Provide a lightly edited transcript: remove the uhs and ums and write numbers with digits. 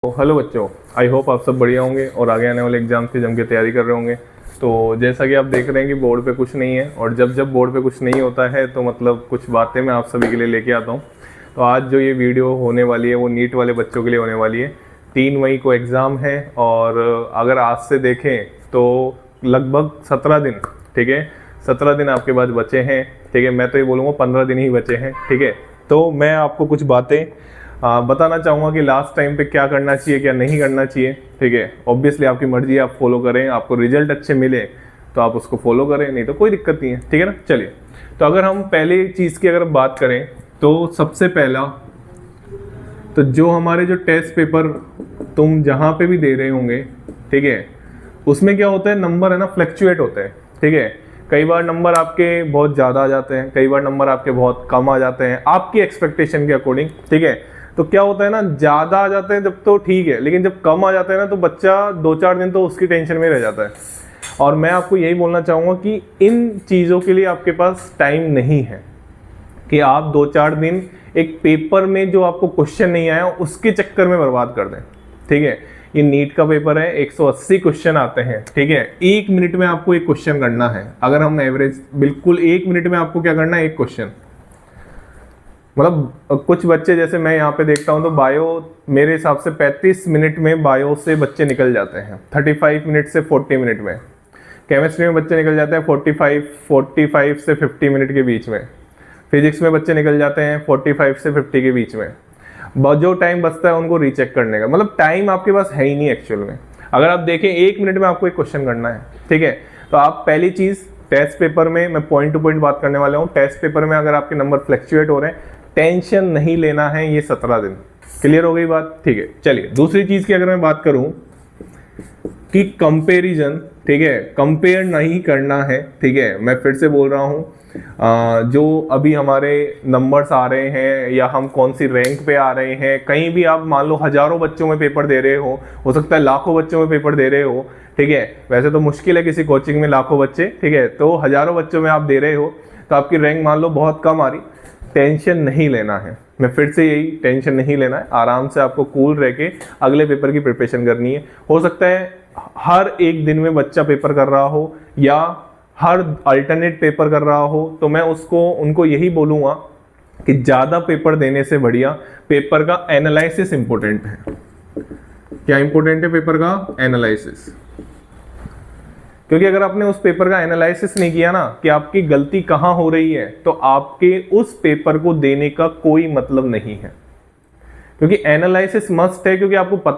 तो हेलो बच्चों, I hope आप सब बढ़िया होंगे और आगे आने वाले एग्जाम की जम के तैयारी कर रहे होंगे। तो जैसा कि आप देख रहे हैं कि बोर्ड पे कुछ नहीं है, और जब जब बोर्ड पे कुछ नहीं होता है तो मतलब कुछ बातें मैं आप सभी के लिए लेके आता हूँ। तो आज जो ये वीडियो होने वाली है वो नीट वाले बच्चों के लिए होने वाली है। 3 मई को एग्ज़ाम है और अगर आज से देखें तो लगभग 17 दिन, ठीक है, 17 दिन आपके पास बचे हैं, ठीक है। मैं तो ये बोलूँगा 15 दिन ही बचे हैं, ठीक है। तो मैं आपको कुछ बातें बताना चाहूँगा कि लास्ट टाइम पे क्या करना चाहिए, क्या नहीं करना चाहिए, ठीक है। ऑब्वियसली आपकी मर्जी है, आप फॉलो करें, आपको रिजल्ट अच्छे मिले तो आप उसको फॉलो करें, नहीं तो कोई दिक्कत नहीं है, ठीक है ना। चलिए, तो अगर हम पहले चीज़ की अगर बात करें तो सबसे पहला तो जो हमारे जो टेस्ट पेपर तुम जहाँ पे भी दे रहे होंगे, ठीक है, उसमें क्या होता है, नंबर है ना फ्लक्चुएट होते हैं, ठीक है। कई बार नंबर आपके बहुत ज़्यादा आ जाते हैं, कई बार नंबर आपके बहुत कम आ जाते हैं आपकी एक्सपेक्टेशन के अकॉर्डिंग, ठीक है। तो क्या होता है ना, ज़्यादा आ जाते हैं जब तो ठीक है, लेकिन जब कम आ जाते हैं ना तो बच्चा 2-4 दिन तो उसकी टेंशन में रह जाता है। और मैं आपको यही बोलना चाहूँगा कि इन चीज़ों के लिए आपके पास टाइम नहीं है कि आप 2-4 दिन एक पेपर में जो आपको क्वेश्चन नहीं आया उसके चक्कर में बर्बाद कर दें, ठीक है। ये नीट का पेपर है, 180 क्वेश्चन आते हैं, ठीक है। 1 मिनट में आपको एक क्वेश्चन करना है। अगर हम एवरेज बिल्कुल 1 मिनट में आपको क्या करना है, एक क्वेश्चन। मतलब कुछ बच्चे जैसे मैं यहाँ पे देखता हूँ तो बायो मेरे हिसाब से 35 मिनट में बायो से बच्चे निकल जाते हैं, 35 मिनट से 40 मिनट में। केमिस्ट्री में बच्चे निकल जाते हैं 45 से 50 मिनट के बीच में। फिजिक्स में बच्चे निकल जाते हैं 45 से 50 के बीच में। जो टाइम बचता है उनको रीचेक करने का, मतलब टाइम आपके पास है ही नहीं एक्चुअल में। अगर आप देखें 1 मिनट में आपको एक क्वेश्चन करना है, ठीक है। तो आप पहली चीज़ टेस्ट पेपर में, मैं पॉइंट टू पॉइंट बात करने वाला हूँ, टेस्ट पेपर में अगर आपके नंबर फ्लक्चुएट हो रहे हैं, टेंशन नहीं लेना है ये 17 दिन। क्लियर हो गई बात, ठीक है। चलिए, दूसरी चीज़ की अगर मैं बात करूँ कि कंपैरिजन, ठीक है, कंपेयर नहीं करना है, ठीक है। मैं फिर से बोल रहा हूँ, जो अभी हमारे नंबर्स आ रहे हैं या हम कौन सी रैंक पे आ रहे हैं, कहीं भी आप मान लो हजारों बच्चों में पेपर दे रहे हो सकता है लाखों बच्चों में पेपर दे रहे हो, ठीक है। वैसे तो मुश्किल है किसी कोचिंग में लाखों बच्चे, ठीक है, तो हजारों बच्चों में आप दे रहे हो तो आपकी रैंक मान लो बहुत कम आ रही, टेंशन नहीं लेना है। मैं फिर से यही, टेंशन नहीं लेना है, आराम से आपको कूल रह के अगले पेपर की प्रिपरेशन करनी है। हो सकता है हर एक दिन में बच्चा पेपर कर रहा हो या हर अल्टरनेट पेपर कर रहा हो, तो मैं उनको यही बोलूँगा कि ज़्यादा पेपर देने से बढ़िया पेपर का एनालिसिस इंपॉर्टेंट है। क्या इंपॉर्टेंट है पेपर का एनालिसिस? क्योंकि अगर आपने उस पेपर का एनालिसिस नहीं किया ना कि आपकी गलती कहाँ हो रही है, तो आपके उस पेपर को देने का कोई मतलब नहीं है। क्योंकि एनालिसिस मस्ट है, क्योंकि आपको पता